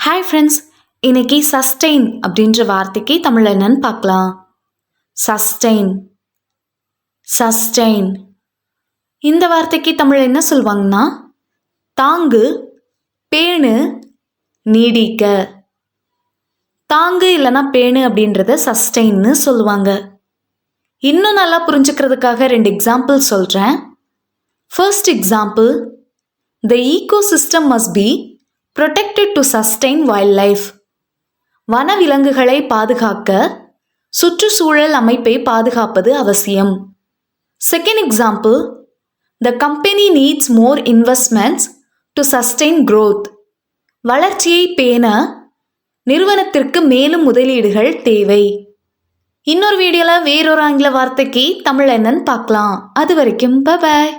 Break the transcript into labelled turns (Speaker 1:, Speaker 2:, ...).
Speaker 1: Hi friends, இன்னைக்கு sustain அப்படின்ற வார்த்தைக்கு தமிழ் என்னன்னு பார்க்கலாம். சஸ்டெயின் சஸ்டெயின் இந்த வார்த்தைக்கு தமிழ் என்ன சொல்லுவாங்கன்னா தாங்கு, பேணு, நீடிக்க. தாங்கு இல்லைன்னா பேணு அப்படின்றத சஸ்டெயின்னு சொல்லுவாங்க. இன்னும் நல்லா புரிஞ்சுக்கிறதுக்காக 2 எக்ஸாம்பிள் சொல்கிறேன். First example, the ecosystem must be protected to sustain wildlife. வனவிலங்குகளை பாதுகாக்க சுற்றுச்சூழல் அமைப்பை பாதுகாப்பது அவசியம். Second example, the company needs more investments to sustain growth. வளர்ச்சியை பேண நிறுவனத்திற்கு மேலும் முதலீடுகள் தேவை. இன்னொரு வீடியோவில் வேறொரு ஆங்கில வார்த்தைக்கு தமிழ் என்னன்னு பார்க்கலாம். அது வரைக்கும் பை பாய்.